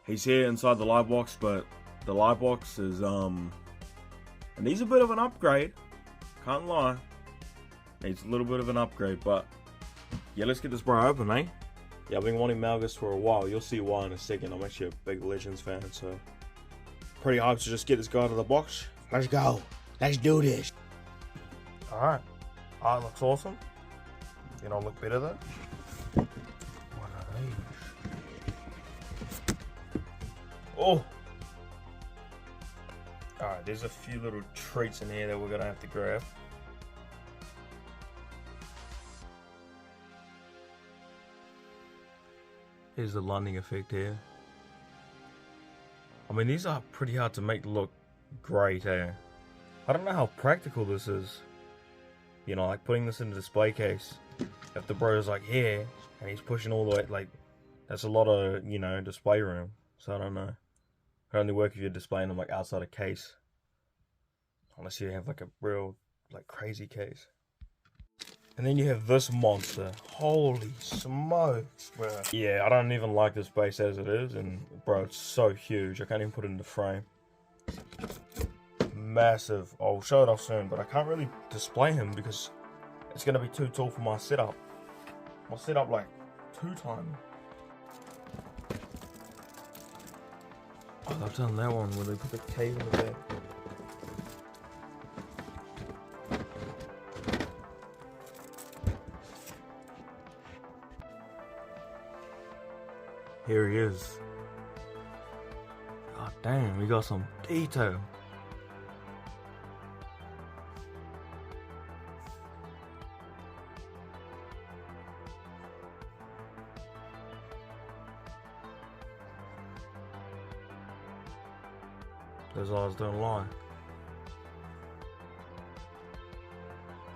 He's here inside the light box, but the light box is it needs a bit of an upgrade. Can't lie. Needs a little bit of an upgrade, but yeah, let's get this bro open, eh? Yeah, I've been wanting Malgus for a while. You'll see why in a second. I'm actually a big Legends fan, so pretty hyped to just get this guy out of the box. Let's go. Let's do this. Alright. Art looks awesome. You know, look better though. What are these? Oh! Alright, there's a few little treats in here that we're gonna have to grab. Here's the landing effect here. I mean, these are pretty hard to make look great, eh? I don't know how practical this is. You know, like putting this in a display case. If the bro's like here, and he's pushing all the way, like, that's a lot of, you know, display room. So I don't know. It only work if you're displaying them like outside a case. Unless you have like a real, like, crazy case. And then you have this monster. Holy smokes, bro. Yeah, I don't even like this base as it is. And, bro, it's so huge. I can't even put it in the frame. Massive. I'll show it off soon, but I can't really display him because it's going to be too tall for my setup. My setup, like, too tiny. Oh, I've done that one where they put the cave in the back. Here he is. God damn, we got some detail. Those eyes don't lie.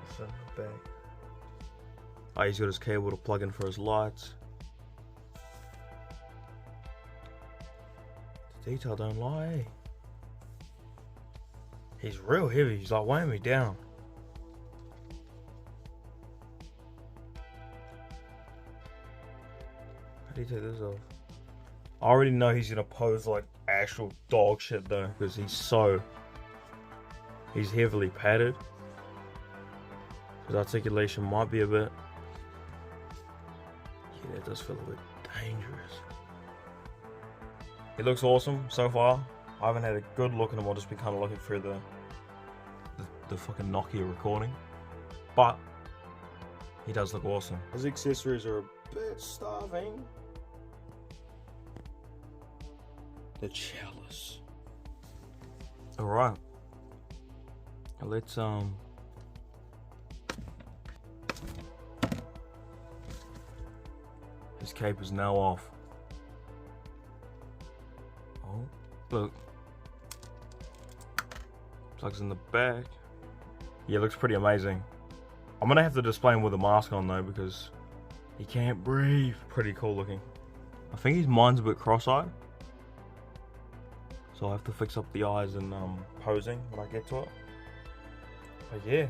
It's in the back. Oh, he's got his cable to plug in for his lights. The detail don't lie, eh? He's real heavy, he's like weighing me down. How do you take this off? I already know he's gonna pose like actual dog shit though, because he's heavily padded. His articulation might be a bit, yeah, it does feel a bit dangerous. He looks awesome so far. I haven't had a good look at him, I've just been kind of looking through the fucking Nokia recording. But he does look awesome. His accessories are a bit starving. The chalice. Alright. Let's his cape is now off. Oh, look. Plugs in the back. Yeah, it looks pretty amazing. I'm gonna have to display him with a mask on though because he can't breathe. Pretty cool looking. I think his mind's a bit cross-eyed. So I have to fix up the eyes and posing when I get to it. But yeah.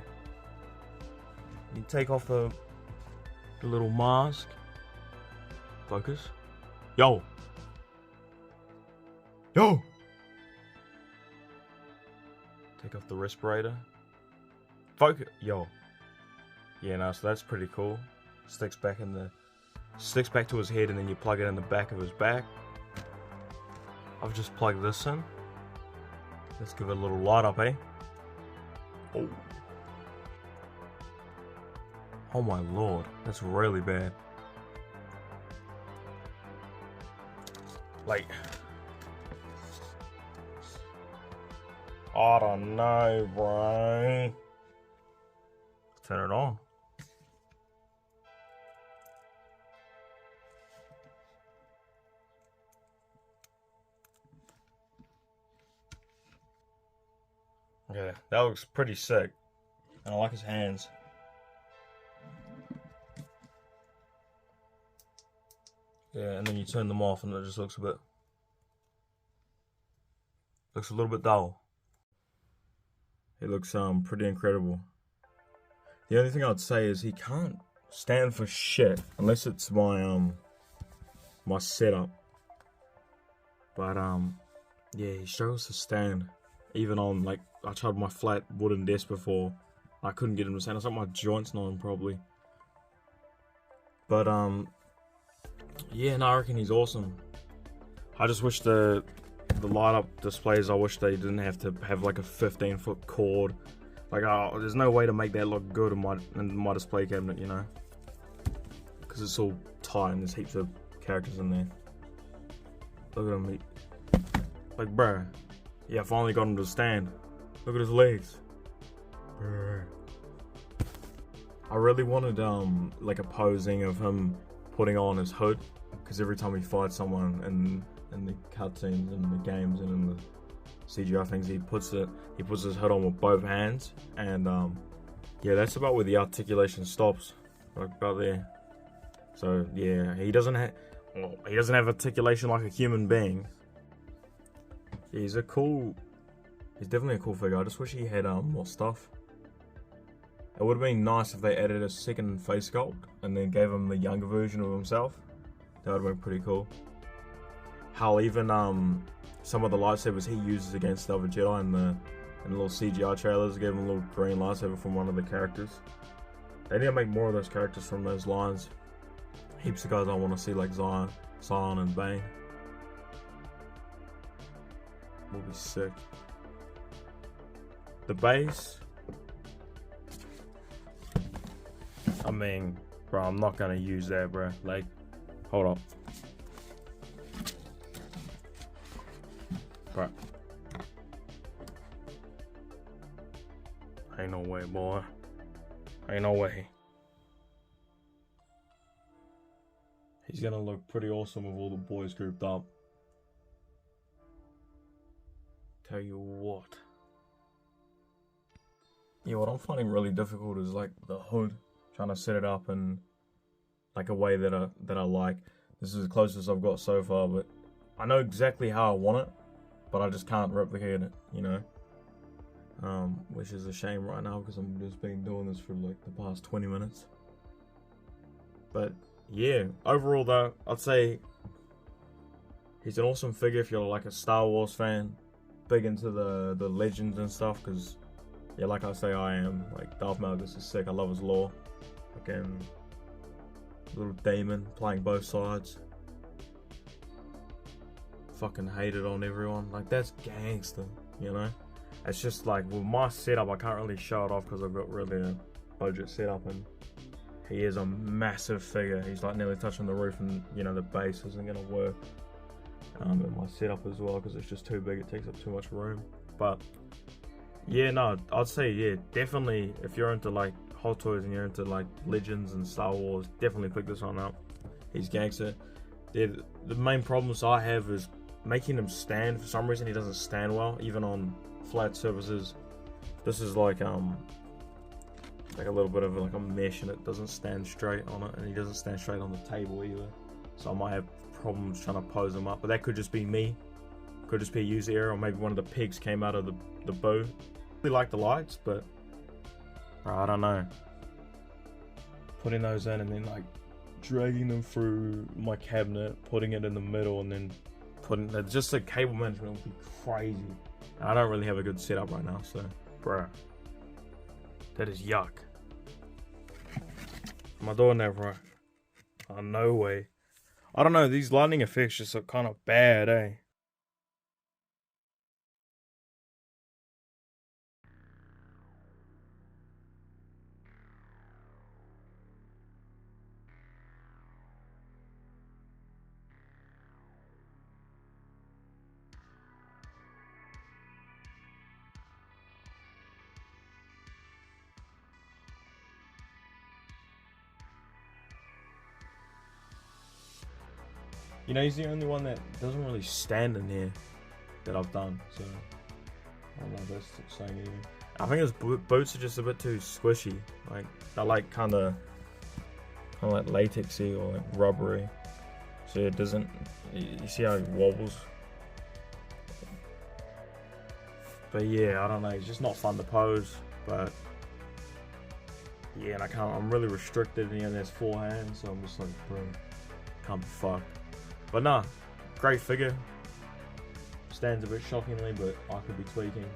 You take off the little mask. Focus. Yo! Yo! Take off the respirator. Focus. Yo. Yeah, no, so that's pretty cool. Sticks back to his head and then you plug it in the back of his back. I've just plugged this in. Let's give it a little light up, eh? Oh. Oh my lord, that's really bad. Like, I don't know, bro. Turn it on. Yeah, that looks pretty sick. And I like his hands. Yeah, and then you turn them off and it just looks a little bit dull. It looks pretty incredible. The only thing I'd say is he can't stand for shit unless it's my my setup. But yeah, he struggles to stand. Even on, like, I tried my flat wooden desk before, I couldn't get him to stand. It's like my joints on him probably. But yeah, no, I reckon he's awesome. I just wish the light up displays, I wish they didn't have to have like a 15-foot cord. Like, there's no way to make that look good in my display cabinet, you know, because it's all tight and there's heaps of characters in there. Look at him, like, bruh. Yeah, I finally got him to stand. Look at his legs. Bruh. I really wanted like a posing of him putting on his hood, because every time he fights someone in the cutscenes and the games and in the CGI things, he puts his hood on with both hands, and yeah, that's about where the articulation stops, like about there. So yeah, he doesn't have articulation like a human being. He's definitely a cool figure. I just wish he had more stuff. It would have been nice if they added a second face sculpt and then gave him the younger version of himself. That would have been pretty cool. How even some of the lightsabers he uses against the other Jedi in the little CGI trailers gave him a little green lightsaber from one of the characters. They need to make more of those characters from those lines. Heaps of guys I want to see, like Zion and Bane. Will be sick. The base, I mean, bro, I'm not gonna use that, bro. Like, hold up, bro. Ain't no way, boy. Ain't no way. He's gonna look pretty awesome with all the boys grouped up. Tell you what. Yeah, what I'm finding really difficult is like the hood, trying to set it up in like a way that I like. This is the closest I've got so far, but I know exactly how I want it, but I just can't replicate it, you know. Which is a shame right now because I'm just been doing this for like the past 20 minutes. But yeah, overall though, I'd say he's an awesome figure if you're like a Star Wars fan, big into the legends and stuff, because yeah, like I say, I am. Like, Darth Malgus is sick. I love his lore. Fucking little demon playing both sides. Fucking hated on everyone. Like, that's gangster, you know? It's just like, with my setup, I can't really show it off because I've got really a budget setup, and he is a massive figure. He's like nearly touching the roof, and you know, the base isn't gonna work in my setup as well because it's just too big. It takes up too much room. But yeah, no, I'd say, yeah, definitely, if you're into like Hot Toys and you're into like Legends and Star Wars, definitely pick this one up. He's gangster. The main problems I have is making him stand. For some reason, he doesn't stand well, even on flat surfaces. This is like a little bit of like a mesh, and it doesn't stand straight on it, and he doesn't stand straight on the table either. So I might have problems trying to pose him up, but that could just be me. Could just be a user error, or maybe one of the pigs came out of the bow. I really like the lights, but I don't know. Putting those in and then like dragging them through my cabinet, putting it in the middle, and then putting just the cable management would be crazy. And I don't really have a good setup right now, so bruh, that is yuck. Am I doing that right? Oh, no way. I don't know, these lightning effects just look kind of bad, eh? You know, he's the only one that doesn't really stand in here that I've done, so I don't know if that's saying anything. I think his boots are just a bit too squishy. Like, they're like kind of like latexy or like rubbery, so it doesn't. You see how he wobbles? But yeah, I don't know. It's just not fun to pose. But yeah, and I'm really restricted, and he only has 4 hands, so I'm just like, bro, can't be fucked. But nah, great figure. stands a bit shockingly, but I could be tweaking.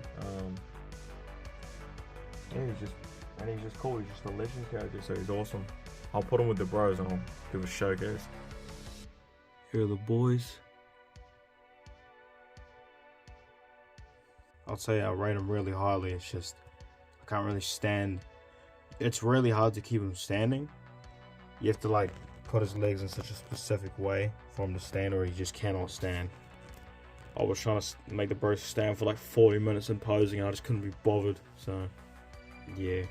Yeah, he's just cool. He's just a legend character, so he's awesome. I'll put him with the bros and I'll give a showcase. Here are the boys. I'll say I rate him really highly. It's just I can't really stand. It's really hard to keep him standing. You have to like put his legs in such a specific way for him to stand, or he just cannot stand. I was trying to make the bros stand for like 40 minutes in posing, and I just couldn't be bothered. So yeah,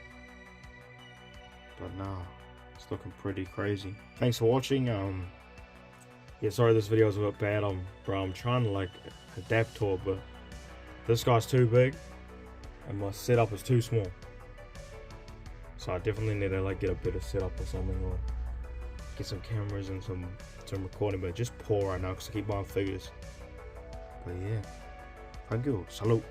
but nah, it's looking pretty crazy. Thanks for watching. Yeah, sorry this video is a bit bad. I'm trying to like adapt to it, but this guy's too big and my setup is too small. So I definitely need to like get a better setup or something, or get some cameras and some recording, but just poor right now because I keep buying figures. But yeah, thank you. Salute.